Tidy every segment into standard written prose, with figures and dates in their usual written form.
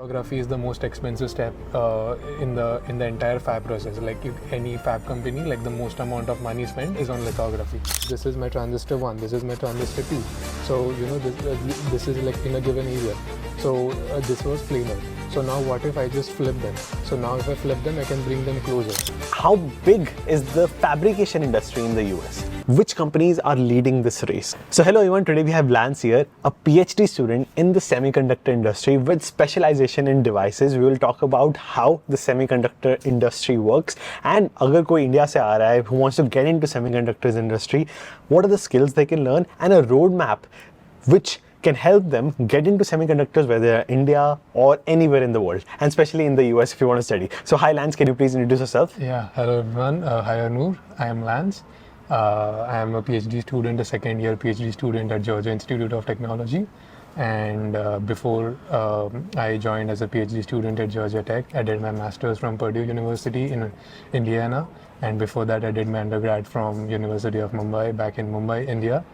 Lithography is the most expensive step in the entire fab process. Like any fab company, like the most amount of money spent is on lithography. This is my transistor 1, this is my transistor 2. So this is like in a given area. So this was planar. So now what if I just flip them? So now if I flip them, I can bring them closer. How big is the fabrication industry in the US? Which companies are leading this race? So hello everyone, today we have Lance here, a PhD student in the semiconductor industry with specialization in devices. We will talk about how the semiconductor industry works, and अगर कोई India से आ रहा है who wants to get into semiconductors industry, what are the skills they can learn and a roadmap which can help them get into semiconductors whether they're India or anywhere in the world, and especially in the US if you want to study. So hi Lance, can you please introduce yourself? Yeah, hello everyone. Hi Anur, I am Lance. I am a PhD student, a second year PhD student at Georgia Institute of Technology. And before I joined as a PhD student at Georgia Tech, I did my master's from Purdue University in Indiana. And before that, I did my undergrad from University of Mumbai, back in Mumbai, India.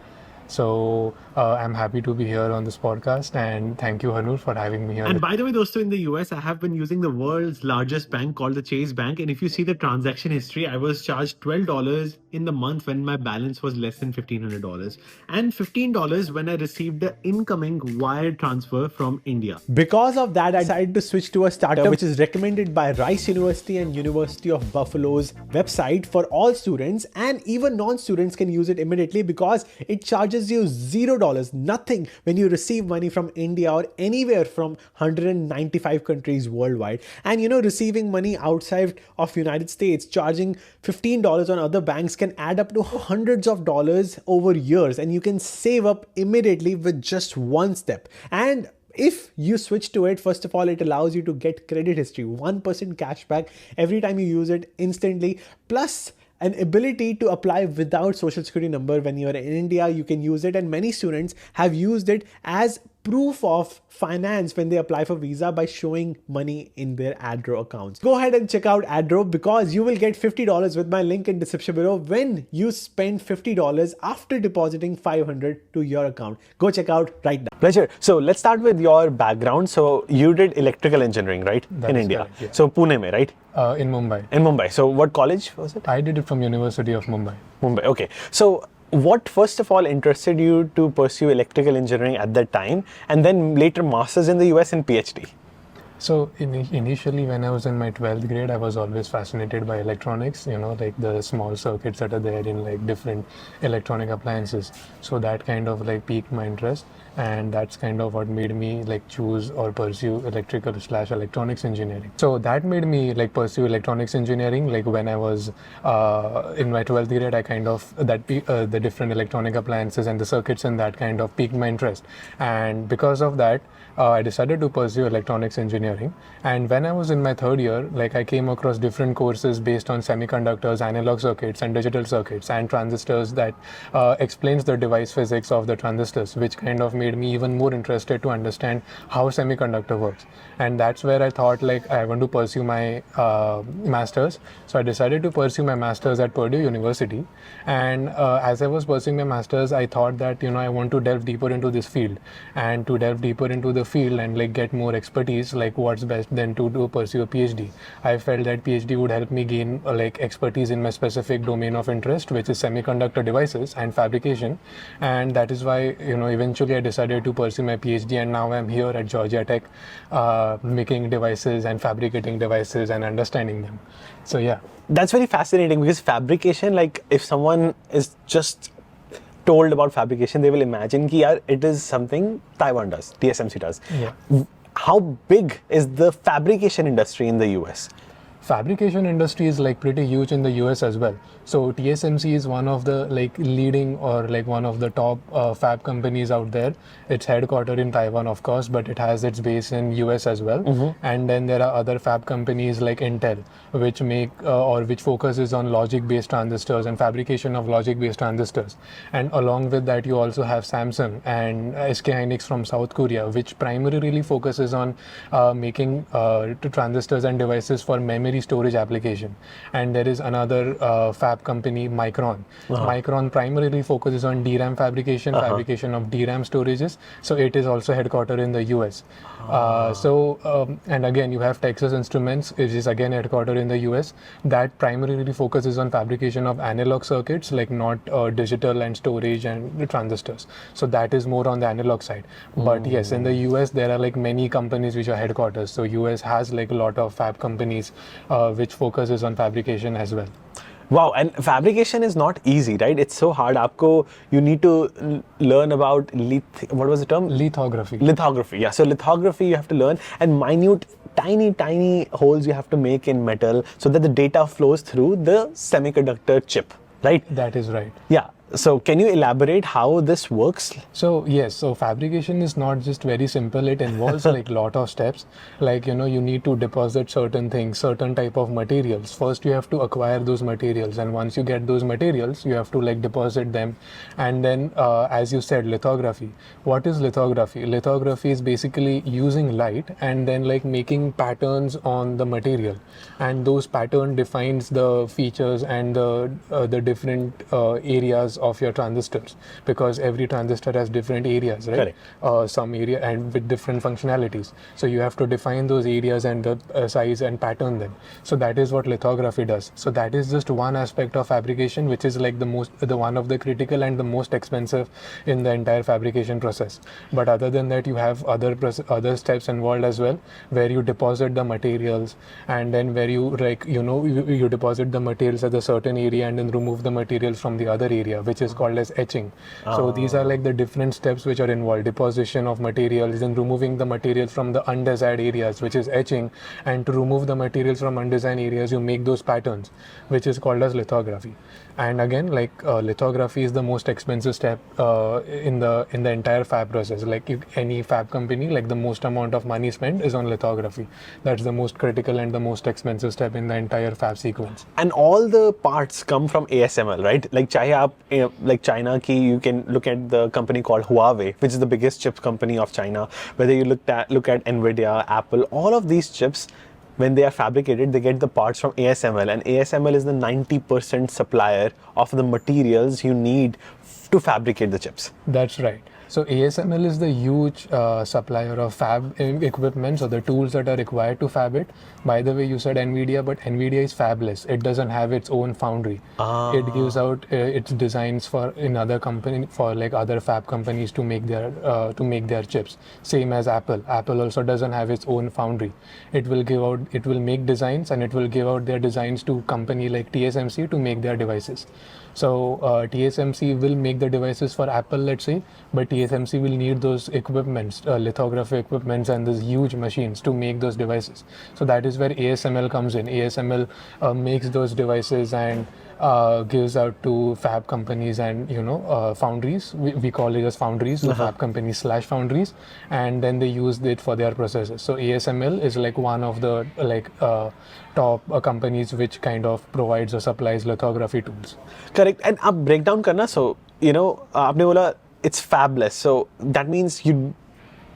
So I'm happy to be here on this podcast, and thank you, Hanur, for having me here. And by the way, dosto, in the US, I have been using the world's largest bank called the Chase Bank. And if you see the transaction history, I was charged $12 in the month when my balance was less than $1,500, and $15 when I received the incoming wire transfer from India. Because of that, I decided to switch to a startup which is recommended by Rice University and University of Buffalo's website for all students, and even non-students can use it immediately because it charges you $0, nothing, when you receive money from India or anywhere from 195 countries worldwide. And receiving money outside of United States, charging $15 on other banks can add up to hundreds of dollars over years, and you can save up immediately with just one step. And if you switch to it, first of all, it allows you to get credit history, 1% cashback every time you use it instantly, plus an ability to apply without social security number. When you're in India, you can use it, and many students have used it as proof of finance when they apply for visa by showing money in their AdRo accounts. Go ahead and check out AdRo because you will get $50 with my link in description below when you spend $50 after depositing $500 to your account. Go check out right now. Pleasure. So let's start with your background. So you did electrical engineering, right? In India. Correct, yeah. So Pune mein, right? In Mumbai. In Mumbai. So what college was it? I did it from University of Mumbai. Mumbai. Okay. So what first of all interested you to pursue electrical engineering at that time, and then later masters in the US and PhD? So initially when I was in my 12th grade, I was always fascinated by electronics, like the small circuits that are there in like different electronic appliances. So that kind of like piqued my interest, and that's kind of what made me like choose or pursue electrical/electronics engineering. So that made me like pursue electronics engineering. Like when I was in my 12th grade, I kind of the different electronic appliances and the circuits and that kind of piqued my interest. And because of that, I decided to pursue electronics engineering. And when I was in my third year, like I came across different courses based on semiconductors, analog circuits and digital circuits and transistors that explains the device physics of the transistors, which kind of made me even more interested to understand how semiconductor works. And that's where I thought like I want to pursue my master's. So I decided to pursue my master's at Purdue University. And as I was pursuing my master's, I thought that I want to delve deeper into this field, and to delve deeper into the field and like get more expertise, like what's best than to pursue a PhD. I felt that PhD would help me gain like expertise in my specific domain of interest, which is semiconductor devices and fabrication. And that is why eventually I decided to pursue my PhD, and now I'm here at Georgia Tech making devices and fabricating devices and understanding them. So yeah, that's very fascinating, because fabrication, like if someone is just told about fabrication, they will imagine that it is something Taiwan does, TSMC does. Yeah. How big is the fabrication industry in the US? Fabrication industry is like pretty huge in the US as well. So TSMC is one of the like leading or like one of the top fab companies out there. It's headquartered in Taiwan, of course, but it has its base in US as well. Mm-hmm. And then there are other fab companies like Intel, which make which focuses on logic-based transistors and fabrication of logic-based transistors. And along with that, you also have Samsung and SK Hynix from South Korea, which primarily focuses on making transistors and devices for memory primary storage application. And there is another fab company, Micron. Micron primarily focuses on DRAM fabrication of DRAM storages. So it is also headquartered in the US. And again, you have Texas Instruments, which is again headquartered in the US, that primarily focuses on fabrication of analog circuits, like not digital and storage and the transistors. So that is more on the analog side. But yes, in the US, there are like many companies which are headquarters. So US has like a lot of fab companies which focuses on fabrication as well. Wow, and fabrication is not easy, right? It's so hard. You need to learn about what was the term? Lithography. Lithography, yeah. So lithography you have to learn, and minute, tiny holes you have to make in metal so that the data flows through the semiconductor chip, right? That is right. Yeah. So can you elaborate how this works? So yes, so fabrication is not just very simple. It involves like lot of steps. Like, you need to deposit certain things, certain type of materials. First, you have to acquire those materials, and once you get those materials, you have to like deposit them. And then, as you said, lithography. What is lithography? Lithography is basically using light and then like making patterns on the material, and those pattern defines the features and the different areas of your transistors, because every transistor has different areas, right? Some area and with different functionalities. So you have to define those areas and the size and pattern them. So that is what lithography does. So that is just one aspect of fabrication, which is like the one of the critical and the most expensive in the entire fabrication process. But other than that, you have other steps involved as well, where you deposit the materials, and then where you like you deposit the materials at a certain area and then remove the materials from the other area, which is called as etching. So these are like the different steps which are involved: deposition of materials, then removing the materials from the undesired areas, which is etching, and to remove the materials from undesired areas, you make those patterns, which is called as lithography. And again, like lithography is the most expensive step in the entire fab process. Like any fab company, like the most amount of money spent is on lithography. That's the most critical and the most expensive step in the entire fab sequence. And all the parts come from ASML, right? Like like China ki, you can look at the company called Huawei, which is the biggest chip company of China. Whether you look at Nvidia, Apple, all of these chips, when they are fabricated, they get the parts from ASML, and ASML is the 90% supplier of the materials you need to fabricate the chips. That's right. So ASML is the huge supplier of fab equipment, so the tools that are required to fab it. By the way, you said NVIDIA, but NVIDIA is fabless. It doesn't have its own foundry. It gives out its designs for like other fab companies to make their chips. Same as Apple. Apple also doesn't have its own foundry. It will make designs, and it will give out their designs to company like TSMC to make their devices. So TSMC will make the devices for Apple, let's say, but TSMC will need those equipments, lithography equipments, and these huge machines to make those devices. So that is where ASML comes in. ASML makes those devices and gives out to fab companies and foundries. We call it as foundries, so fab companies / foundries, and then they use it for their processes. So ASML is like one of the top companies which kind of provides or supplies lithography tools. Correct. And up breakdown karna, so aapne bola it's fabless. So that means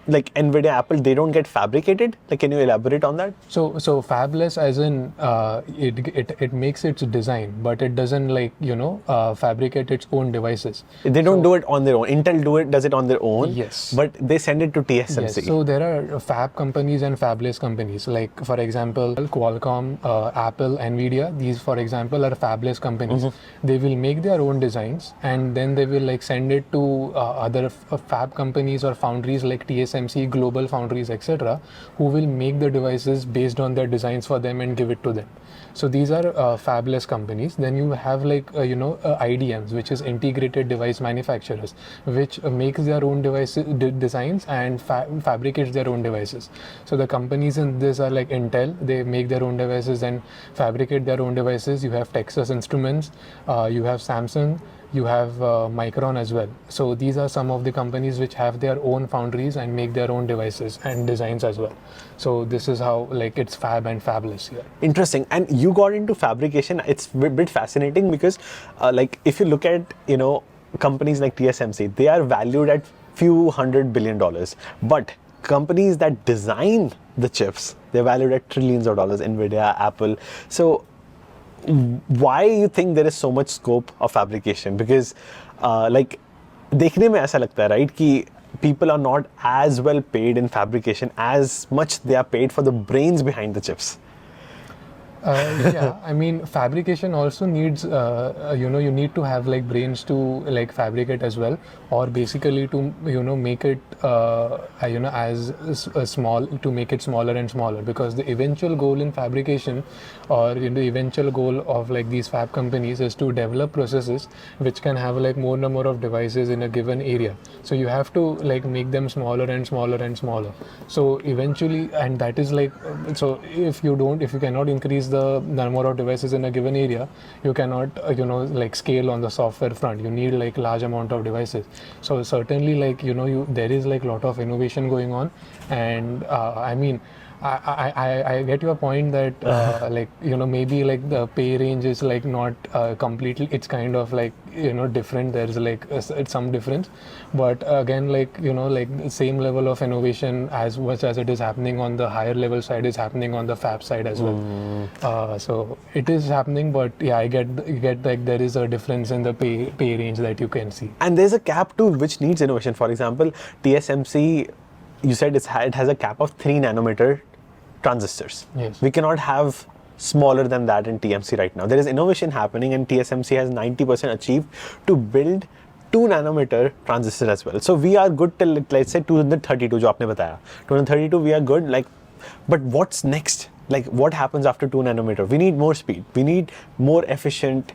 like Nvidia, Apple, they don't get fabricated. Like, can you elaborate on that? So fabless, as in it makes its design, but it doesn't fabricate its own devices. They don't do it on their own. Intel does it on their own. Yes. But they send it to TSMC. Yes. So there are fab companies and fabless companies. Like for example, Qualcomm, Apple, Nvidia. These, for example, are fabless companies. They will make their own designs, and then they will send it to other fab companies or foundries like TSMC, Global Foundries, etc., who will make the devices based on their designs for them and give it to them. So these are fabless companies. Then you have IDMs, which is integrated device manufacturers, which makes their own designs and fabricates their own devices. So the companies in this are like Intel. They make their own devices and fabricate their own devices. You have Texas Instruments, you have Samsung, you have Micron as well. So these are some of the companies which have their own foundries and make their own devices and designs as well. So this is how it's fab and fabless here. Interesting. And you got into fabrication. It's a bit fascinating because if you look at companies like TSMC, they are valued at few $100 billion. But companies that design the chips, they're valued at trillions of dollars, Nvidia, Apple. So why you think there is so much scope of fabrication? Because like देखने में ऐसा लगता है, right, कि people are not as well paid in fabrication as much they are paid for the brains behind the chips. Yeah, I mean, fabrication also needs, you need to have like brains to like fabricate as well, or basically to, make it, as small, to make it smaller and smaller, because the eventual goal in fabrication, or the eventual goal of like these fab companies, is to develop processes which can have like more number of devices in a given area. So you have to like make them smaller and smaller and smaller. So eventually, and that is like, so if you cannot increase the number of devices in a given area, you cannot like scale on the software front. You need like large amount of devices. So certainly, like there is like lot of innovation going on, and I mean, I get your point that like maybe like the pay range is like not completely, it's kind of like different, there's like it's some difference, but again, like like the same level of innovation as much as it is happening on the higher level side is happening on the fab side as well. So it is happening, but yeah, you get like there is a difference in the pay range that you can see, and there's a cap too which needs innovation. For example, TSMC, you said it has a cap of 3 nanometer transistors. Yes. We cannot have smaller than that in TMC right now. There is innovation happening, and TSMC has 90% achieved to build 2 nanometer transistors as well. So we are good till, let's say, 2032, जो आपने बताया. 2032 we are good, like, but what's next? Like, what happens after 2 nanometer? We need more speed. We need more efficient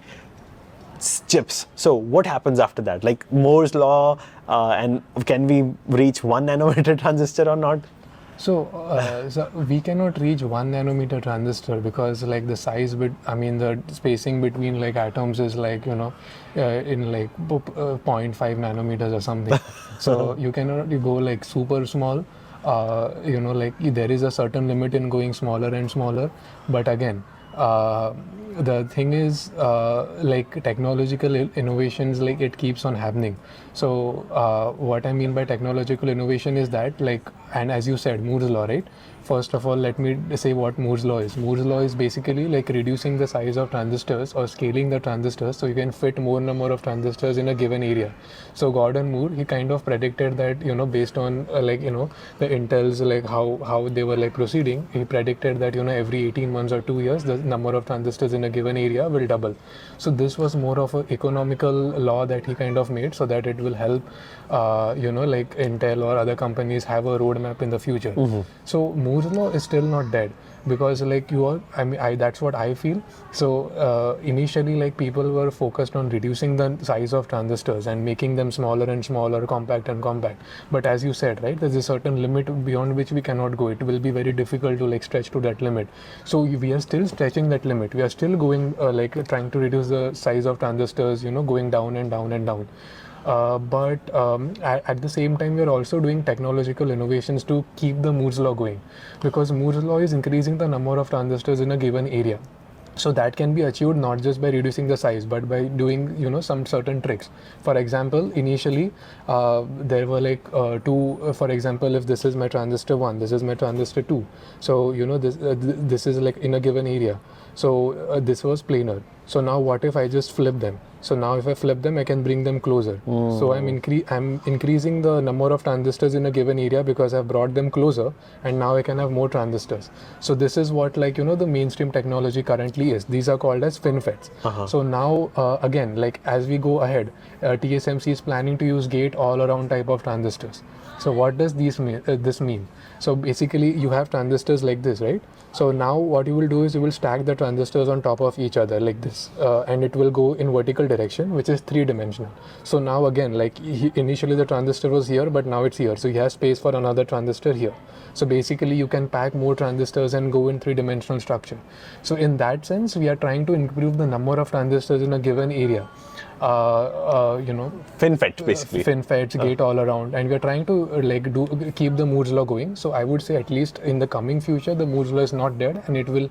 chips. So what happens after that? Like Moore's law, and can we reach 1 nanometer transistor or not? So we cannot reach 1 nanometer transistor, because like the size the spacing between like atoms is like in like 0.5 nanometers or something. So you cannot go like super small. Like there is a certain limit in going smaller and smaller, but again, the thing is, like technological innovations, like it keeps on happening. So what I mean by technological innovation is that, like, and as you said, Moore's law, right? First of all, let me say what Moore's law is. Moore's law is basically like reducing the size of transistors or scaling the transistors so you can fit more number of transistors in a given area. So Gordon Moore, he kind of predicted that, based on the Intel's like how they were like proceeding, he predicted that every 18 months or 2 years the number of transistors in a given area will double. So this was more of an economical law that he kind of made, so that it will help like Intel or other companies have a roadmap in the future. So Moore's law is still not dead, because like that's what I feel. So initially, like people were focused on reducing the size of transistors and making them smaller and smaller, compact and compact. But as you said, right, there's a certain limit beyond which we cannot go. It will be very difficult to like stretch to that limit. So we are still stretching that limit. We are still going like trying to reduce the size of transistors, going down and down and down. But at the same time, we are also doing technological innovations to keep the Moore's law going, because Moore's law is increasing the number of transistors in a given area. So that can be achieved not just by reducing the size, but by doing some certain tricks. For example, initially there were like two. For example, if this is my transistor 1, this is my transistor 2. So this is like in a given area. So this was planar. So now what if I just flip them? So now if I flip them, I can bring them closer. So I'm increasing the number of transistors in a given area because I've brought them closer, and now I can have more transistors. So this is what like the mainstream technology currently is. These are called as FinFETs. So now again, like as we go ahead, TSMC is planning to use gate all around type of transistors. So what does this mean? So basically you have transistors like this, right? So now what you will do is you will stack the transistors on top of each other like this, and it will go in vertical direction, which is 3-dimensional. So now again, like initially the transistor was here, but now it's here. So you have space for another transistor here. So basically you can pack more transistors and go in 3-dimensional structure. So in that sense, we are trying to improve the number of transistors in a given area. FinFET basically. FinFETs, gate all around, and we're trying to keep the Moore's law going. So I would say at least in the coming future, the Moore's law is not dead, and it will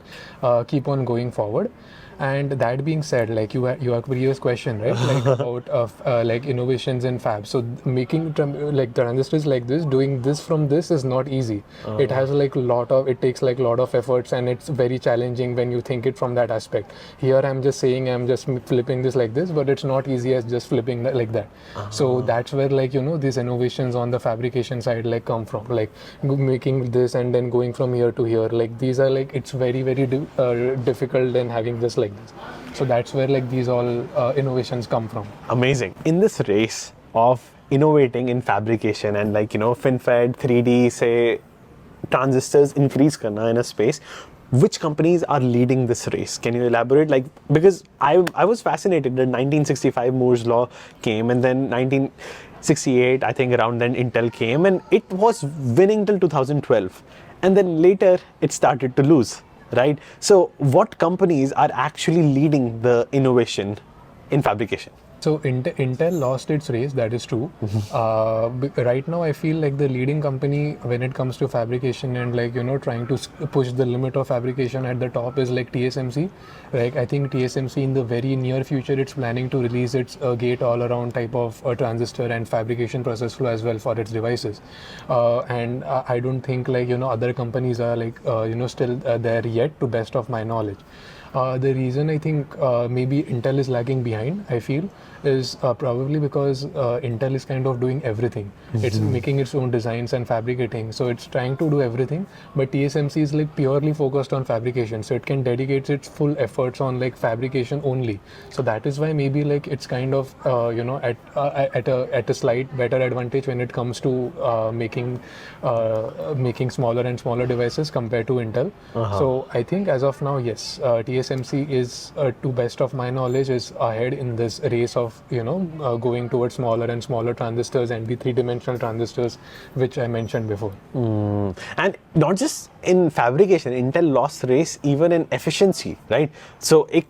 keep on going forward. And that being said, like your previous question, right, like about like innovations in fab. So making like transistors like this, doing this from this is not easy. It has like it takes like a lot of efforts, and it's very challenging when you think it from that aspect. Here I'm just saying I'm just flipping this like this, but it's not easy as just flipping like that. So that's where like these innovations on the fabrication side like come from, like making this and then going from here to here. Like these are like it's very difficult than having this like this. So that's where like these all innovations come from. Amazing. In this race of innovating in fabrication and like FinFET, 3D, say transistors increase karna in a space, which companies are leading this race? Can you elaborate? Like, because I was fascinated that 1965 Moore's law came, and then 1968, I think around then Intel came, and it was winning till 2012, and then later it started to lose, right? So what companies are actually leading the innovation in fabrication? So Intel lost its race, that is true. Right now, I feel like the leading company when it comes to fabrication and like trying to push the limit of fabrication at the top is like TSMC. Like I think TSMC in the very near future, it's planning to release its gate-all-around type of transistor and fabrication process flow as well for its devices. And I don't think like other companies are like still there yet, to best of my knowledge. The reason I think maybe Intel is lagging behind, I feel, is probably because Intel is kind of doing everything. It's making its own designs and fabricating, so it's trying to do everything. But TSMC is like purely focused on fabrication, so it can dedicate its full efforts on like fabrication only. So that is why maybe like it's kind of at a slight better advantage when it comes to making smaller and smaller devices compared to Intel. So I think as of now, yes, TSMC is, to best of my knowledge, is ahead in this race of going towards smaller and smaller transistors and the three-dimensional transistors, which I mentioned before. And not just in fabrication, Intel lost race even in efficiency, right? So a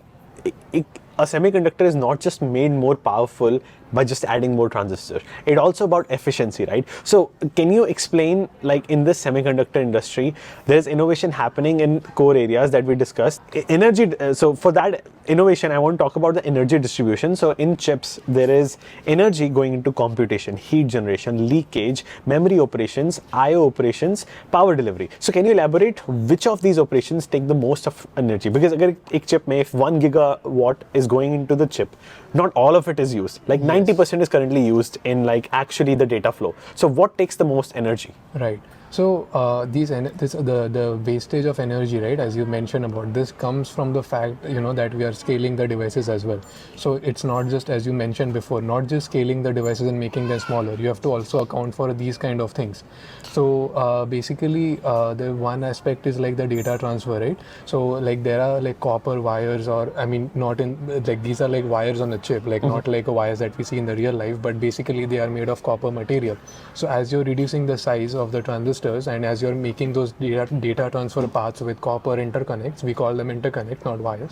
semiconductor is not just made more powerful by just adding more transistors. It's also about efficiency, right? So can you explain, like in this semiconductor industry, there's innovation happening in core areas that we discussed. Energy, so for that innovation, I want to talk about the energy distribution. So in chips, there is energy going into computation, heat generation, leakage, memory operations, IO operations, power delivery. So can you elaborate which of these operations take the most of energy? Because agar ek chip mein, if 1 gigawatt is going into the chip, not all of it is used. Like 90% is currently used in like actually the data flow. So what takes the most energy? Right. So the wastage of energy, right, as you mentioned about this, comes from the fact that we are scaling the devices as well. So it's not just, as you mentioned before, not just scaling the devices and making them smaller. You have to also account for these kind of things. So basically, the one aspect is like the data transfer, right? So like there are like copper wires, or I mean, not in like these are like wires on a chip, like not like wires that we see in the real life, but basically they are made of copper material. So as you're reducing the size of the transistor, and as you're making those data transfer paths with copper interconnects, we call them interconnect, not wires.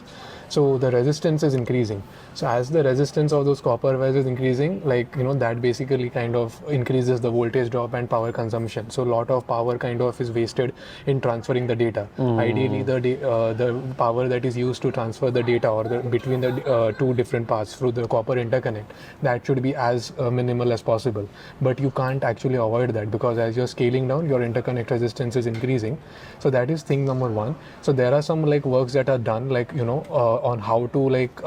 So the resistance is increasing. So as the resistance of those copper wires is increasing, like that basically kind of increases the voltage drop and power consumption. So a lot of power kind of is wasted in transferring the data. Ideally, the power that is used to transfer the data or between the two different paths through the copper interconnect, that should be as minimal as possible. But you can't actually avoid that, because as you're scaling down, your interconnect resistance is increasing. So that is thing number one. So there are some like works that are done, like on how to like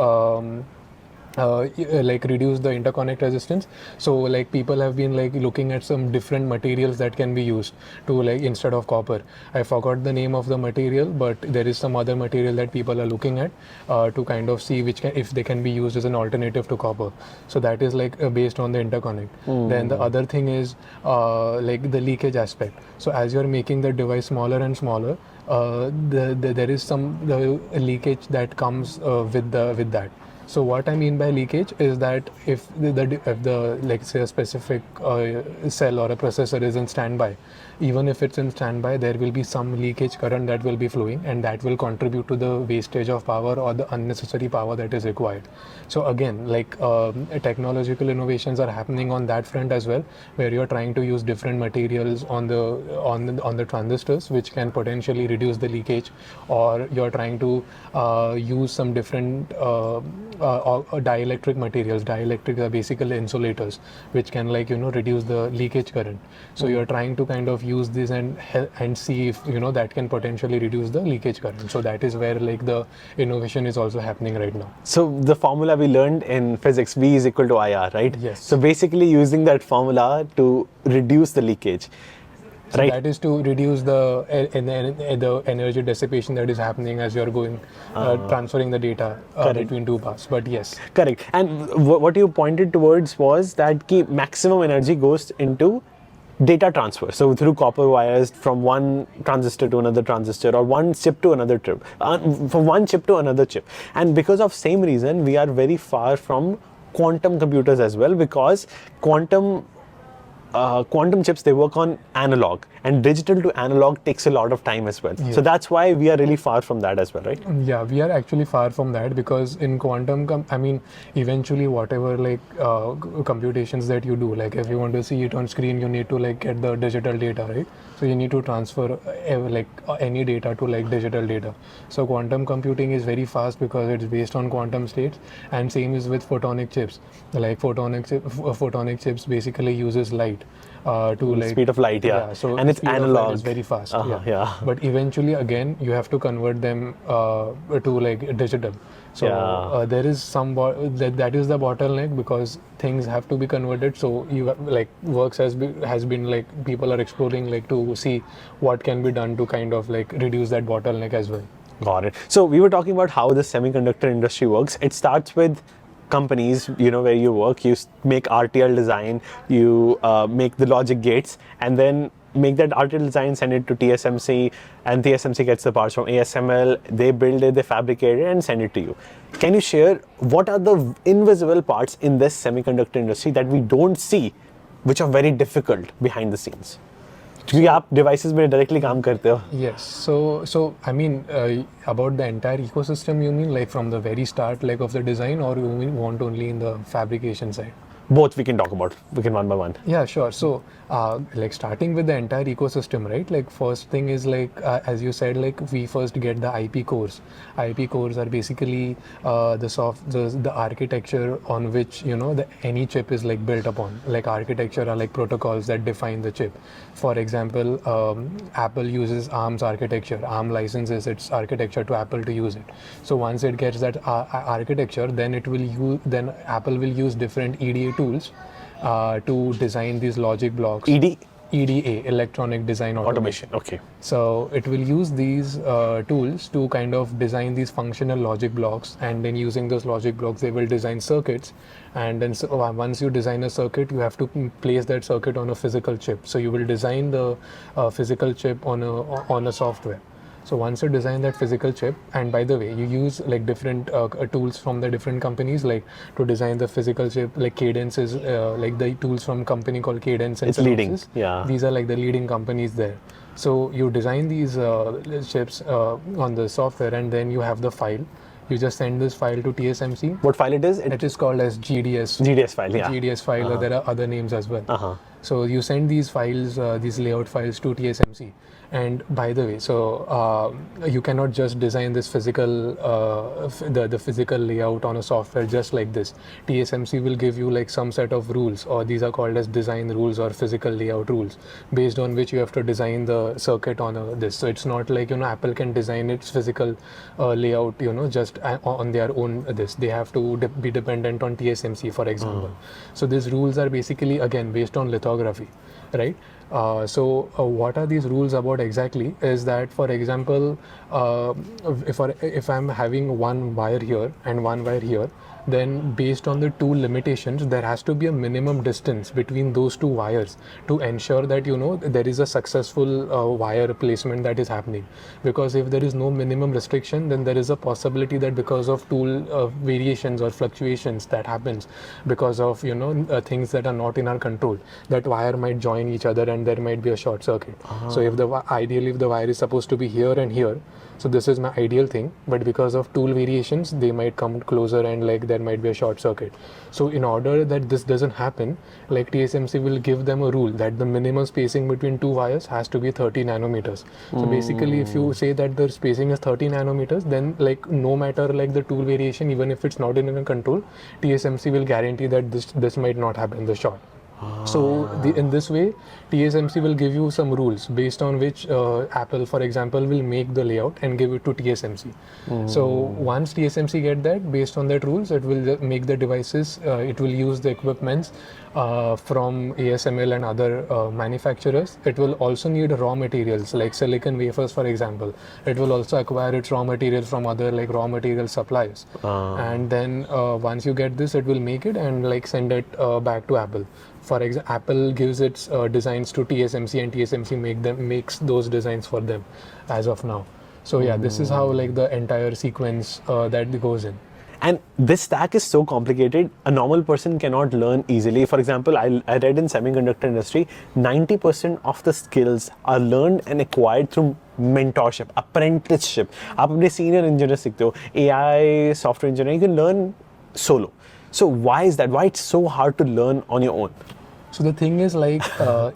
reduce the interconnect resistance. So like people have been like looking at some different materials that can be used to like instead of copper. I forgot the name of the material, but there is some other material that people are looking at to kind of see if they can be used as an alternative to copper. So that is like based on the interconnect. Then the other thing is like the leakage aspect. So as you're making the device smaller and smaller, there is some leakage that comes with that. So what I mean by leakage is that if the like say a specific cell or a processor is in standby, even if it's in standby, there will be some leakage current that will be flowing, and that will contribute to the wastage of power or the unnecessary power that is required. So again, like technological innovations are happening on that front as well, where you're trying to use different materials on the transistors, which can potentially reduce the leakage, or you're trying to use some different dielectric materials. Dielectric are basically insulators, which can reduce the leakage current. So you're trying to kind of use this and see if that can potentially reduce the leakage current. So that is where like the innovation is also happening right now. So the formula we learned in physics, V is equal to IR, right? Yes. So basically using that formula to reduce the leakage. So right. That is to reduce the energy dissipation that is happening as you're going transferring the data between two paths. But yes, correct. And what you pointed towards was that maximum energy goes into data transfer. So through copper wires from one transistor to another transistor, or one chip to another chip, from one chip to another chip. And because of same reason, we are very far from quantum computers as well, because quantum chips, they work on analog, and digital to analog takes a lot of time as well. Yes. So that's why we are really far from that as well, right? Yeah, we are actually far from that, because in quantum, eventually whatever like computations that you do, like if you want to see it on screen, you need to like get the digital data, right? So you need to transfer any data to like digital data. So quantum computing is very fast because it's based on quantum states, and same is with photonic chips. Like photonic chips basically uses light to like speed of light, yeah. So and it's analog. It's very fast. Yeah. But eventually, again, you have to convert them to like digital. So there is some that is the bottleneck, because things have to be converted. So you like works has been like people are exploring like to see what can be done to kind of like reduce that bottleneck as well. Got it. So we were talking about how the semiconductor industry works. It starts with companies, where you work. You make RTL design, you make the logic gates, and then make that RTL design, send it to TSMC, and TSMC gets the parts from ASML. They build it, they fabricate it, and send it to you. Can you share what are the invisible parts in this semiconductor industry that we don't see, which are very difficult behind the scenes? क्योंकि आप devices में directly काम करते हो. Yes. So about the entire ecosystem, you mean like from the very start, like of the design, or you want only in the fabrication side? Both we can talk about. We can one by one. Yeah, sure. So, like starting with the entire ecosystem, right? Like first thing is like, as you said, like we first get the IP cores. IP cores are basically the architecture on which any chip is like built upon. Like architecture are like protocols that define the chip. For example, Apple uses ARM's architecture. ARM licenses its architecture to Apple to use it. So once it gets that architecture, then Apple will use different EDA tools to design these logic blocks. EDA, electronic design automation. Okay. So it will use these tools to kind of design these functional logic blocks, and then using those logic blocks, they will design circuits. And then once you design a circuit, you have to place that circuit on a physical chip. So you will design the physical chip on a software. So once you design that physical chip, and by the way, you use like different tools from the different companies, like to design the physical chip, like Cadence is like the tools from a company called Cadence. It's leading, yeah. These are like the leading companies there. So you design these chips on the software, and then you have the file. You just send this file to TSMC. What file it is? It is called as GDS. GDS file, yeah. GDS file, there are other names as well. So you send these files, these layout files to TSMC. And by the way, so you cannot just design this physical, the physical layout on a software just like this. TSMC will give you like some set of rules, or these are called as design rules or physical layout rules, based on which you have to design the circuit on this. So it's not like Apple can design its physical layout, just on their own. They have to be dependent on TSMC, for example. So these rules are basically again based on lithography, right? What are these rules about exactly is that, for example, if I'm having one wire here and one wire here, then based on the two limitations, there has to be a minimum distance between those two wires to ensure that there is a successful wire placement that is happening. Because if there is no minimum restriction, then there is a possibility that because of tool variations or fluctuations that happens because of things that are not in our control, that wire might join each other and there might be a short circuit. So if ideally if the wire is supposed to be here and here, so this is my ideal thing, but because of tool variations, they might come closer and like there might be a short circuit. So in order that this doesn't happen, like TSMC will give them a rule that the minimum spacing between two wires has to be 30 nanometers. So basically, if you say that the spacing is 30 nanometers, then like no matter like the tool variation, even if it's not in your control, TSMC will guarantee that this might not happen, the short. So in this way, TSMC will give you some rules based on which Apple, for example, will make the layout and give it to TSMC. So once TSMC get that, based on that rules, it will make the devices, it will use the equipments from ASML and other manufacturers. It will also need raw materials like silicon wafers, for example. It will also acquire its raw materials from other like raw material suppliers. And then once you get this, it will make it and like send it back to Apple. For example, Apple gives its designs to TSMC and TSMC makes those designs for them as of now. So yeah, this is how like the entire sequence that goes in. And this stack is so complicated, a normal person cannot learn easily. For example, I read in semiconductor industry, 90% of the skills are learned and acquired through mentorship, apprenticeship. आप अपने senior engineer सीखते हो, AI, software engineer, you can learn solo. So why is that? Why it's so hard to learn on your own? So the thing is like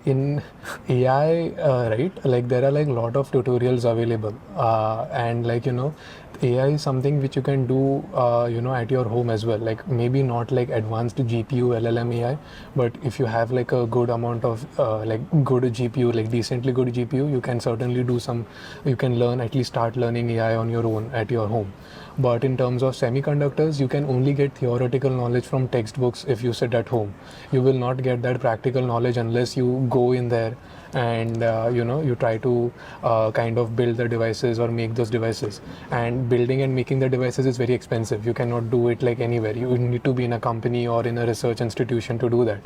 in AI, right? Like there are like a lot of tutorials available, and like AI is something which you can do, at your home as well. Like maybe not like advanced GPU LLM AI, but if you have like a good amount of like good GPU, like decently good GPU, you can certainly do some. You can learn, at least start learning AI on your own at your home. But in terms of semiconductors, you can only get theoretical knowledge from textbooks if you sit at home. You will not get that practical knowledge unless you go in there and you try to kind of build the devices or make those devices. And building and making the devices is very expensive. You cannot do it like anywhere. You need to be in a company or in a research institution to do that,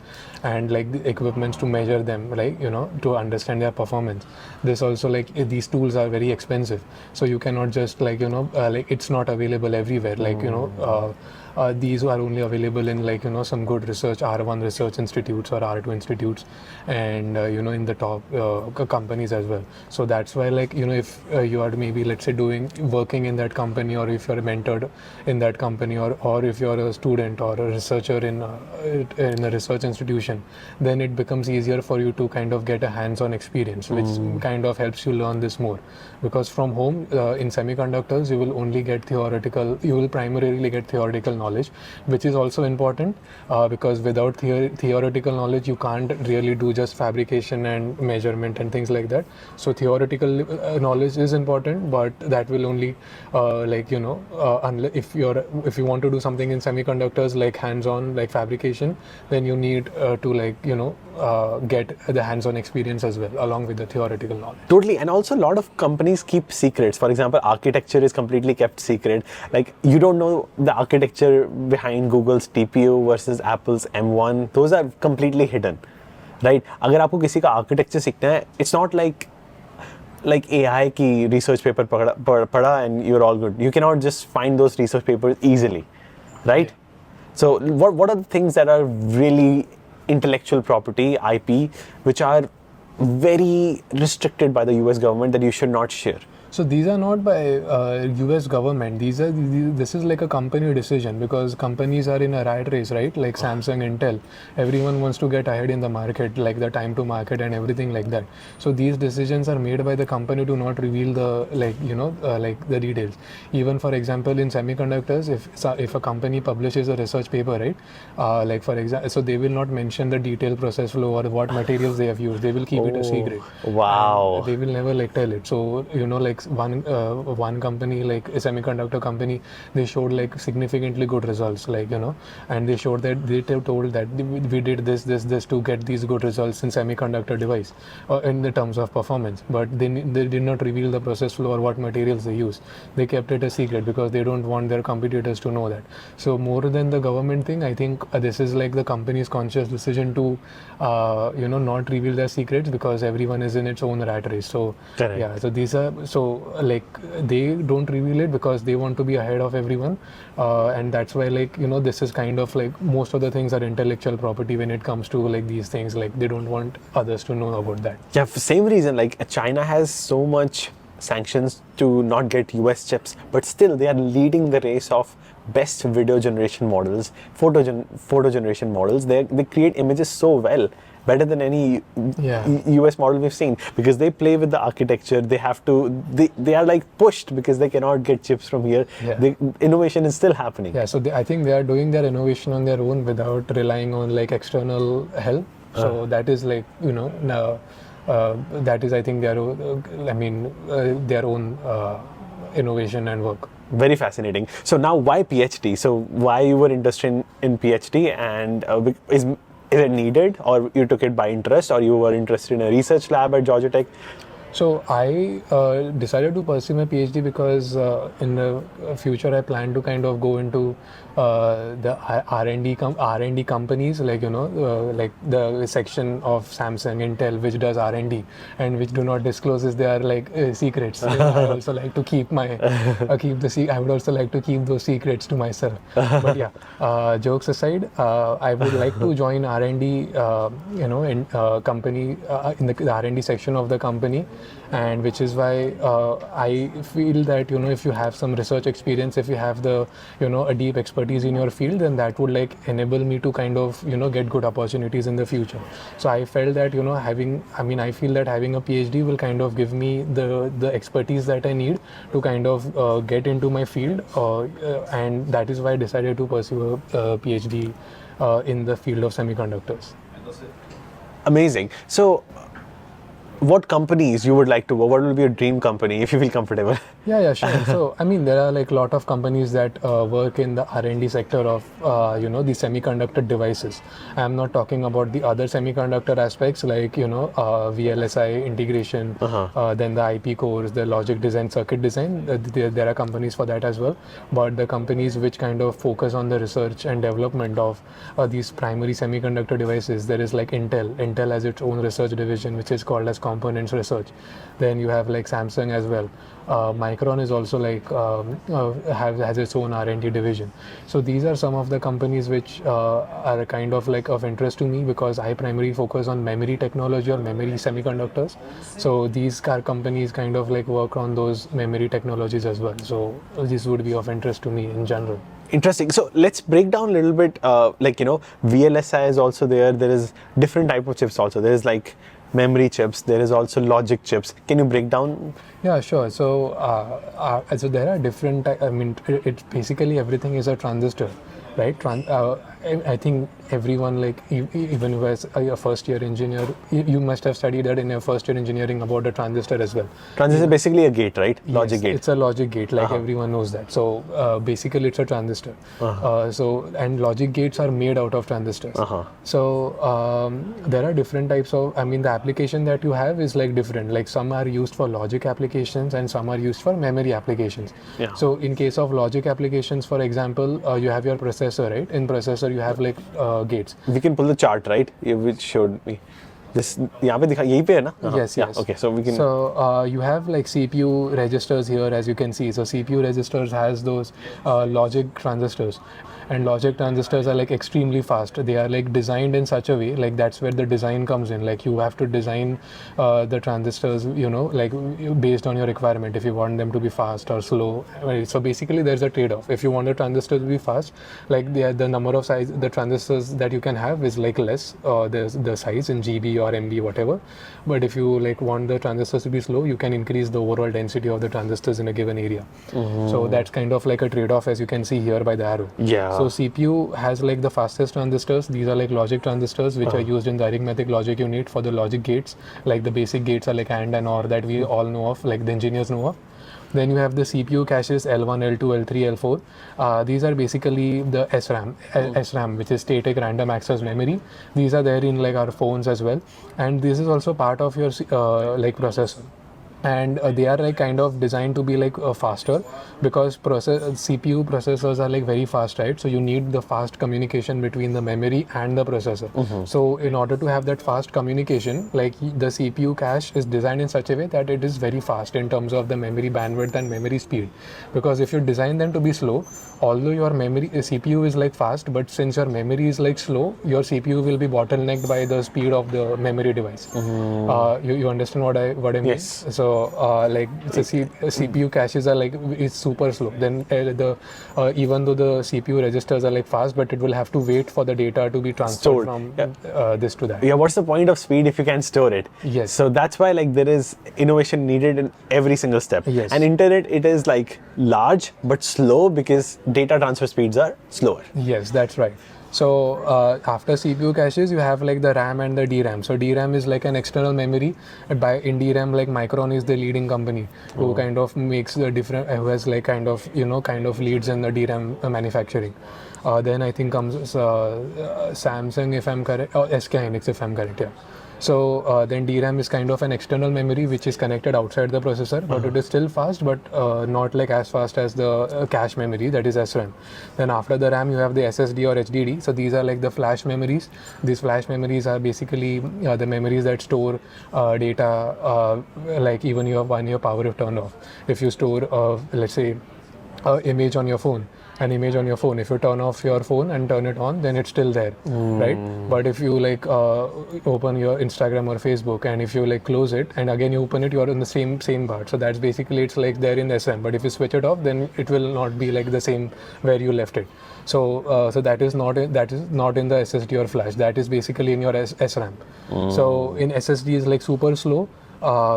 and like the equipments to measure them, like to understand their performance. This also, like these tools are very expensive, so you cannot just like like it's not available everywhere. Like these are only available in like some good research R1 research institutes or R2 institutes, and in the top companies as well. So that's why like if you are maybe, let's say, working in that company, or if you're mentored in that company, or if you're a student or a researcher in a research institution, then it becomes easier for you to kind of get a hands-on experience, which kind of helps you learn this more. Because from home in semiconductors, you will only get you will primarily get theoretical knowledge, which is also important because without theoretical knowledge, you can't really do just fabrication and measurement and things like that. So theoretical knowledge is important, but that will only if you want to do something in semiconductors like hands-on, like fabrication, then you need to get the hands-on experience as well along with the theoretical knowledge. Totally. And also a lot of companies keep secrets. For example, architecture is completely kept secret. Like you don't know the architecture behind Google's TPU versus Apple's M1. Those are completely hidden, right? अगर आपको किसी का architecture सीखना है, it's not like AI की research paper पढ़ा and you're all good. You cannot just find those research papers easily, right? Yeah. So what are the things that are really intellectual property, IP, which are very restricted by the US government that you should not share? So these are not by US government. This is like a company decision, because companies are in a rat race, right? Like Samsung, Intel, everyone wants to get ahead in the market, like the time to market and everything like that. So these decisions are made by the company to not reveal the like the details. Even for example, in semiconductors, if a company publishes a research paper, right? Like for example, so they will not mention the detailed process flow or what materials they have used. They will keep it a secret. Wow. And they will never like tell it. So like one company, like a semiconductor company, they showed like significantly good results, like, you know, and they showed that they told that we did this to get these good results in semiconductor device, in the terms of performance, but they did not reveal the process flow or what materials they use. They kept it a secret because they don't want their competitors to know that. So more than the government thing, I think this is like the company's conscious decision to you know, not reveal their secrets, because everyone is in its own rat race. So Correct. yeah, so these are, so like they don't reveal it because they want to be ahead of everyone, and that's why, like, you know, this is kind of like most of the things are intellectual property when it comes to like these things. Like they don't want others to know about that. Yeah, for same reason, like China has so much sanctions to not get US chips, but still they are leading the race of best video generation models, photo generation models. They create images so well, better than any US model we've seen, because they play with the architecture. They have to, they are like pushed because they cannot get chips from here. The innovation is still happening. Yeah, so I think they are doing their innovation on their own without relying on like external help. So that is like, you know, that is, I think, their their own innovation and work. Very fascinating. So now, why PhD? So why you were interested in PhD, and is it needed, or you took it by interest, or you were interested in a research lab at Georgia Tech? So I decided to pursue my PhD because in the future I plan to kind of go into the R&D companies, like, you know, like the section of Samsung, Intel, which does R&D and which do not discloses their like secrets. I also like to keep my I would also like to keep those secrets to myself. But yeah, jokes aside, I would like to join R&D, you know, in company in the R&D section of the company. And which is why I feel that, you know, if you have some research experience, if you have the, you know, a deep expertise in your field, then that would like enable me to kind of, you know, get good opportunities in the future. So I felt that, you know, I feel that having a PhD will kind of give me the expertise that I need to kind of get into my field, and that is why I decided to pursue a PhD in the field of semiconductors. Amazing. So what companies you would like to work? What will be your dream company if you feel comfortable? Yeah, sure. So, I mean, there are like a lot of companies that work in the R&D sector of, you know, the semiconductor devices. I'm not talking about the other semiconductor aspects like, you know, VLSI integration, then the IP cores, the logic design, circuit design. There are companies for that as well. But the companies which kind of focus on the research and development of these primary semiconductor devices, there is like Intel. Intel has its own research division, which is called as components research. Then you have like Samsung as well. Micron is also like has its own R&D division. So these are some of the companies which are kind of like of interest to me, because I primarily focus on memory technology or memory semiconductors. So these car companies kind of like work on those memory technologies as well. So this would be of interest to me in general. Interesting. So let's break down a little bit, like, you know, VLSI is also there. There is different type of chips also. There is like memory chips. There is also logic chips. Can you break down? Yeah, sure. So, so there are different. I mean, it's basically everything is a transistor, right? I think everyone, like even who is a first year engineer, you must have studied that in your first year engineering about the transistor as well. Transistor is basically a gate, right? Logic gate. It's a logic gate, like everyone knows that. So basically it's a transistor. And logic gates are made out of transistors. So there are different types of, I mean, the application that you have is like different. Like some are used for logic applications and some are used for memory applications. So in case of logic applications, for example, you have your processor, right? In processor you have like gates. We can pull the chart, right? Which showed me. This यहाँ पे दिखा यहीं पे है ना? Yes. Okay, so we can. So you have like CPU registers here, as you can see. So CPU registers has those logic transistors, and logic transistors are like extremely fast. They are like designed in such a way, like that's where the design comes in. Like you have to design the transistors, you know, like based on your requirement. If you want them to be fast or slow, so basically there's a trade-off. If you want a transistor to be fast, like the number of size, the transistors that you can have is like less. There's the size in GB or MB, whatever. But if you like want the transistors to be slow, you can increase the overall density of the transistors in a given area. So that's kind of like a trade-off, as you can see here by the arrow. So CPU has like the fastest transistors. These are like logic transistors, which are used in the arithmetic logic unit for the logic gates. Like the basic gates are like AND and OR that we all know of, like the engineers know of. Then you have the CPU caches L1, L2, L3, L4. These are basically the SRAM, which is static random access memory. These are there in like our phones as well, and this is also part of your like processor. And they are like kind of designed to be like faster, because CPU processors are like very fast, right? So you need the fast communication between the memory and the processor. So in order to have that fast communication, like the CPU cache is designed in such a way that it is very fast in terms of the memory bandwidth and memory speed. Because if you design them to be slow, although your memory CPU is like fast, but since your memory is like slow, your CPU will be bottlenecked by the speed of the memory device. You understand what I mean? Yes. So like the CPU caches are like, it's super slow. Then even though the CPU registers are like fast, but it will have to wait for the data to be transferred from this to that. Yeah, what's the point of speed if you can store it? Yes. So that's why like there is innovation needed in every single step. Yes. And internet, it is like large but slow because data transfer speeds are slower. Yes, that's right. So after CPU caches, you have like the RAM and the DRAM. So DRAM is like an external memory. In DRAM, like Micron is the leading company who kind of makes the different, who has like kind of leads in the DRAM manufacturing. Then I think comes Samsung, if I'm correct, or SK Hynix, if I'm correct, yeah. So then DRAM is kind of an external memory which is connected outside the processor, but it is still fast, but not like as fast as the cache memory, that is SRAM. Then after the RAM, you have the SSD or HDD. So these are like the flash memories. These flash memories are basically the memories that store data, like even when your power is turned off. If you store, let's say, image on your phone, an image on your phone, if you turn off your phone and turn it on, then it's still there, right? But if you like open your Instagram or Facebook, and if you like close it and again you open it, you're in the same part. So that's basically, it's like there in the SRAM. But if you switch it off, then it will not be like the same where you left it. So so that is not in the SSD or flash. That is basically in your SRAM. So in SSD is like super slow.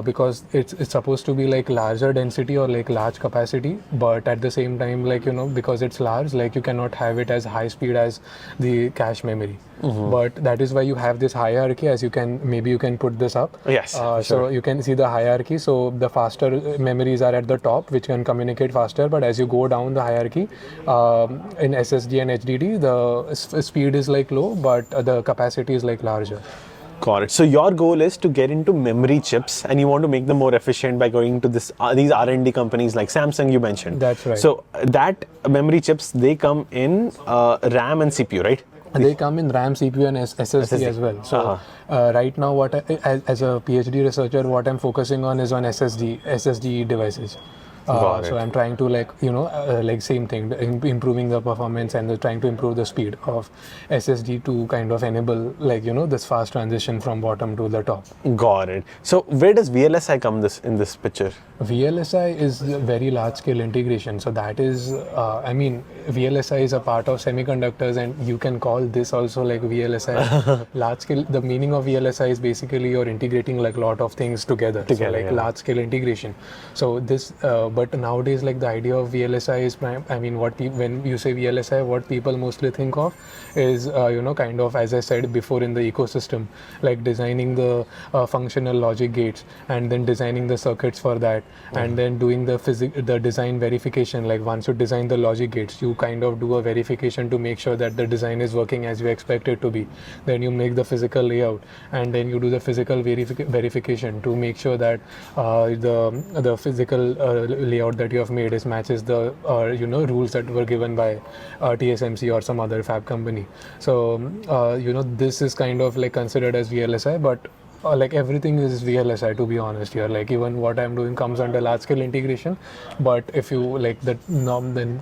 Because it's supposed to be like larger density or like large capacity, but at the same time, like because it's large, like you cannot have it as high speed as the cache memory. But that is why you have this hierarchy, as you can put this up. Yes, So you can see the hierarchy. So the faster memories are at the top, which can communicate faster, but as you go down the hierarchy, in SSD and HDD, the speed is like low, but the capacity is like larger. Got it. So your goal is to get into memory chips, and you want to make them more efficient by going to these R&D companies like Samsung you mentioned. That's right. So that memory chips, they come in RAM and CPU, right? They come in RAM, CPU, and SSD as well. So right now, as a PhD researcher, what I'm focusing on is on SSD devices. So I'm trying to like same thing, improving the performance and trying to improve the speed of SSD to kind of enable this fast transition from bottom to the top. Got it. So where does VLSI come in this picture? VLSI is a very large scale integration. So that is, VLSI is a part of semiconductors, and you can call this also like VLSI. Large scale, the meaning of VLSI is basically you're integrating like a lot of things together. So like large scale integration. So this, but nowadays, like the idea of VLSI is, when you say VLSI, what people mostly think of is, kind of, as I said before, in the ecosystem, like designing the functional logic gates, and then designing the circuits for that, and then doing the design verification. Like once you design the logic gates, you kind of do a verification to make sure that the design is working as you expect it to be. Then you make the physical layout, and then you do the physical verification to make sure that the physical layout that you have made matches the rules that were given by TSMC or some other fab company. So this is kind of like considered as VLSI, but like everything is VLSI, to be honest here. Like even what I'm doing comes under large scale integration, but if you like that norm, then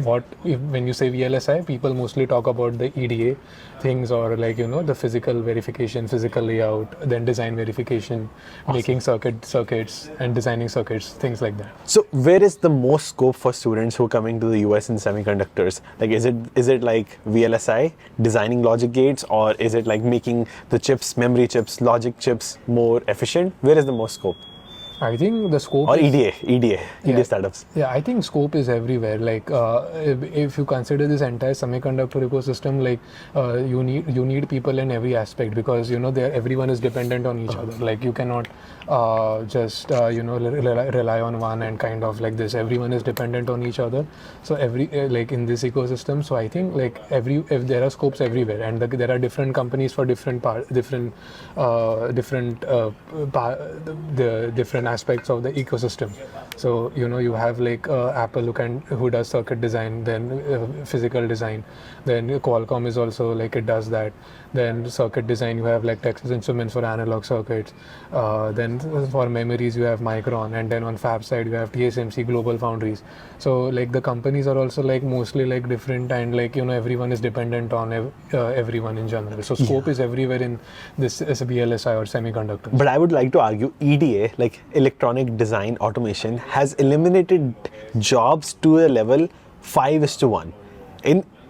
when you say VLSI, people mostly talk about the EDA things, or like the physical verification, physical layout, then design verification, making circuits and designing circuits, things like that. So where is the most scope for students who are coming to the US in semiconductors? Like is it like VLSI, designing logic gates, or is it like making the chips, memory chips, logic chips more efficient? Where is the most scope? I think the scope or is, EDA startups? Yeah, I think scope is everywhere. Like if you consider this entire semiconductor ecosystem, like you need people in every aspect, because everyone is dependent on each other. Like you cannot just rely on one and kind of like this. Everyone is dependent on each other. So like in this ecosystem. So I think like if there are scopes everywhere, and there are different companies for different the different aspects of the ecosystem. So you have like Apple who does circuit design, then physical design, then Qualcomm is also like it does that. Then circuit design, you have like Texas Instruments for analog circuits. Then for memories you have Micron, and then on fab side you have TSMC, Global Foundries. So like the companies are also like mostly like different, and like everyone is dependent on everyone in general. So scope is everywhere in this VLSI or semiconductor. But I would like to argue EDA, like electronic design automation, has eliminated jobs to a level 5:1.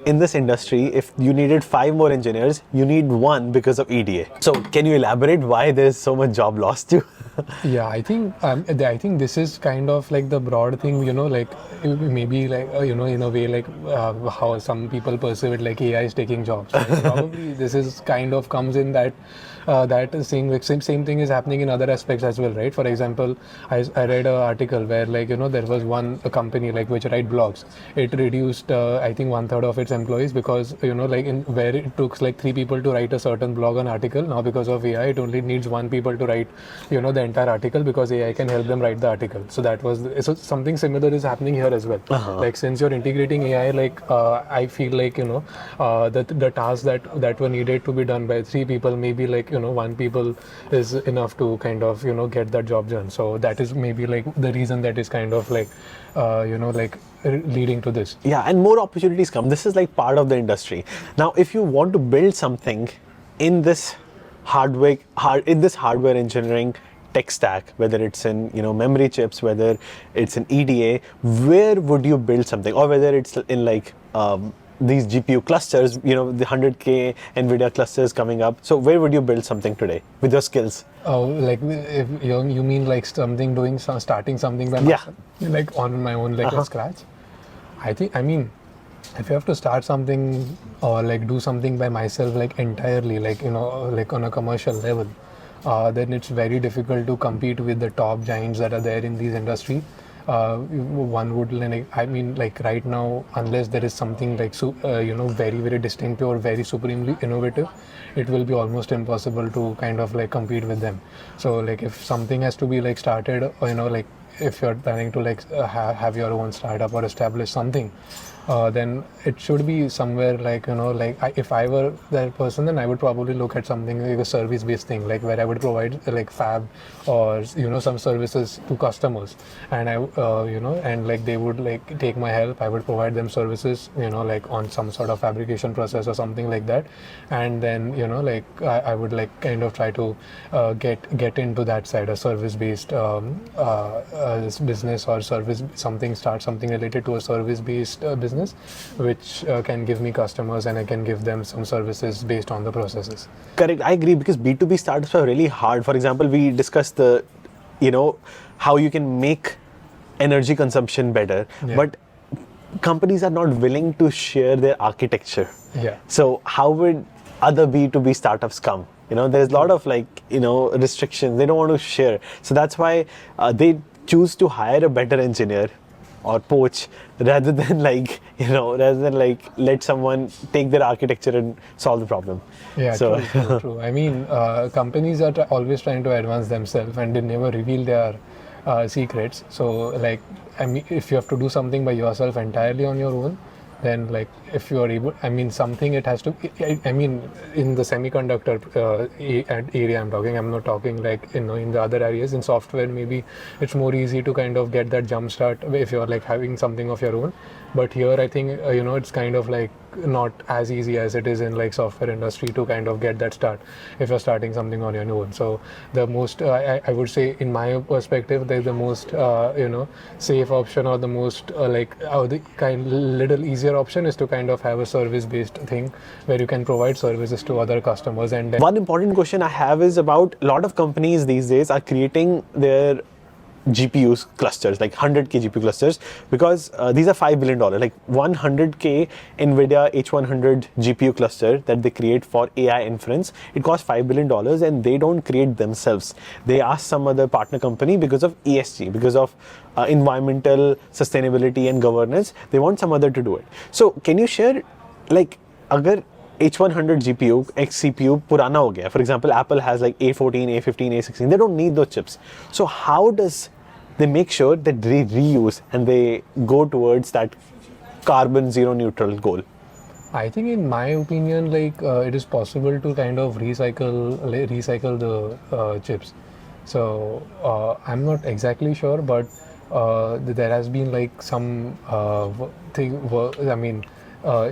In this industry, if you needed 5 more engineers, you need 1 because of EDA. So can you elaborate why there's so much job loss too? Yeah, I think this is kind of like the broad thing, like maybe like in a way like how some people perceive it, like AI is taking jobs. Right? Probably this is kind of comes in that that is saying like same thing is happening in other aspects as well, right? For example, I read an article where like there was a company like which write blogs. It reduced I think 1/3 of its employees, because like where it took like 3 people to write a certain blog or article, now because of AI it only needs 1 people to write the entire article, because AI can help them write the article. So that was so something similar is happening here as well. Like since you're integrating AI, like I feel like the tasks that were needed to be done by 3 people, maybe like 1 people is enough to kind of get that job done. So that is maybe like the reason that is kind of like like leading to this. Yeah, and more opportunities come. This is like part of the industry. Now, if you want to build something in this hardware engineering tech stack, whether it's in memory chips, whether it's in EDA, where would you build something, or whether it's in like these GPU clusters, the 100K NVIDIA clusters coming up. So where would you build something today with your skills? Oh, like if you mean like starting something by myself? Like on my own, like scratch? I mean, if you have to start something or like do something by myself, like entirely, like like on a commercial level, then it's very difficult to compete with the top giants that are there in these industry. One would like right now, unless there is something like very very distinctive or very supremely innovative, it will be almost impossible to kind of like compete with them. So like if something has to be like started, like if you're planning to like have your own startup or establish something, then it should be somewhere like if I were that person, then I would probably look at something like a service-based thing, like where I would provide like fab or some services to customers, and I and like they would like take my help. I would provide them services like on some sort of fabrication process or something like that, and then like I would like kind of try to get into that side, a service-based business or start something related to a service-based business, which can give me customers and I can give them some services based on the processes. Correct, I agree, because B2B startups are really hard. For example, we discussed the, how you can make energy consumption better, but companies are not willing to share their architecture. So how would other B2B startups come? There's a lot of like, restrictions. They don't want to share. So that's why they choose to hire a better engineer or poach rather than like let someone take their architecture and solve the problem. True. I mean, companies are always trying to advance themselves, and they never reveal their secrets. So like, I mean, if you have to do something by yourself entirely on your own, then like if you are able, I mean something it has to, I mean in the semiconductor area I'm not talking like in the other areas. In software maybe it's more easy to kind of get that jump start if you're like having something of your own, but here I think it's kind of like not as easy as it is in like software industry to kind of get that start if you're starting something on your own. So the most I would say, in my perspective, the most safe option, or the most the little easier option is to kind of have a service-based thing where you can provide services to other customers. And then one important question I have is about a lot of companies these days are creating their GPUs clusters, like 100K GPU clusters, because these are $5 billion. Like 100K NVIDIA H100 GPU cluster that they create for AI inference, it costs $5 billion, and they don't create themselves. They ask some other partner company because of ESG, because of environmental sustainability and governance. They want some other to do it. So can you share, like, agar H100 GPU, X CPU purana ho gaya. For example, Apple has like A14, A15, A16. They don't need those chips. So how does they make sure that they reuse and they go towards that carbon zero neutral goal? I think, in my opinion, like it is possible to kind of recycle the chips. So I'm not exactly sure, but there has been like some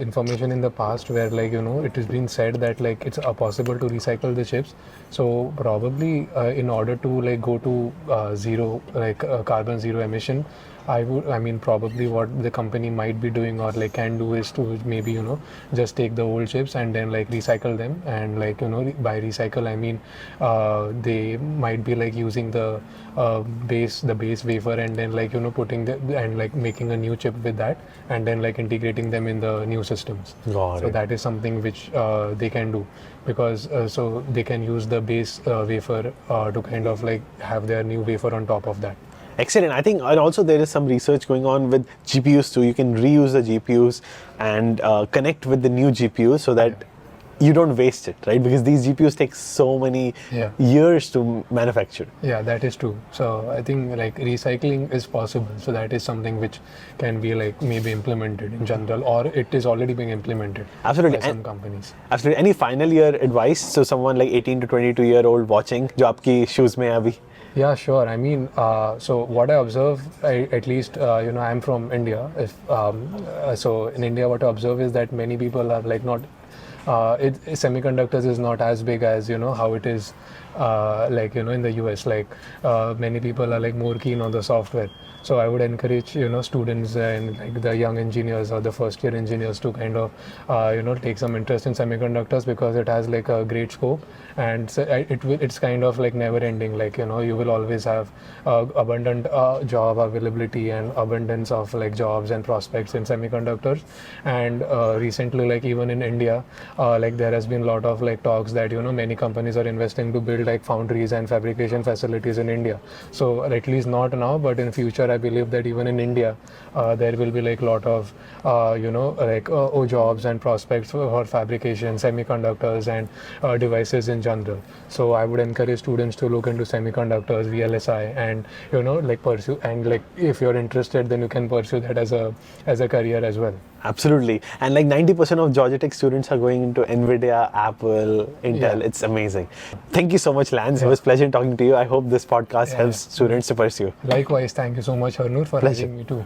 information in the past where, like, it has been said that like it's possible to recycle the chips. So probably in order to like go to zero, like carbon zero emission, probably what the company might be doing or like can do is to maybe just take the old chips and then like recycle them, and like by recycle I mean they might be like using the base wafer and then like putting the and like making a new chip with that and then like integrating them in the new systems. Got So it. that is something which they can do, because so they can use the base wafer to kind of like have their new wafer on top of that. Excellent. I think, and also there is some research going on with GPUs too. You can reuse the GPUs and connect with the new GPUs so that you don't waste it, right? Because these GPUs take so many years to manufacture. Yeah, that is true. So I think like recycling is possible. So that is something which can be like maybe implemented in general, or it is already being implemented Absolutely. by some companies. Absolutely. Any final year advice? So someone like 18 to 22-year-old watching, जो आपकी shoes में है अभी? Yeah, sure. I mean, so what I observe, at least, I'm from India. So in India, what I observe is that many people are like not, semiconductors is not as big as, how it is, in the US. Like many people are like more keen on the software. So I would encourage, students and like the young engineers or the first year engineers to kind of, take some interest in semiconductors, because it has like a great scope, and so it's kind of like never ending. Like, you will always have abundant job availability and abundance of like jobs and prospects in semiconductors. And recently, like even in India, like there has been a lot of like talks that, many companies are investing to build like foundries and fabrication facilities in India. So at least not now, but in future, I believe that even in India, there will be like a lot of, jobs and prospects for fabrication, semiconductors, and devices in general. So I would encourage students to look into semiconductors, VLSI, and like pursue. And like if you're interested, then you can pursue that as a career as well. Absolutely. And like 90% of Georgia Tech students are going into NVIDIA, Apple, Intel. It's amazing. Thank you so much, Lance. It was a pleasure talking to you. I hope this podcast helps students to pursue. Likewise, thank you so much, Harnoor, for having me too.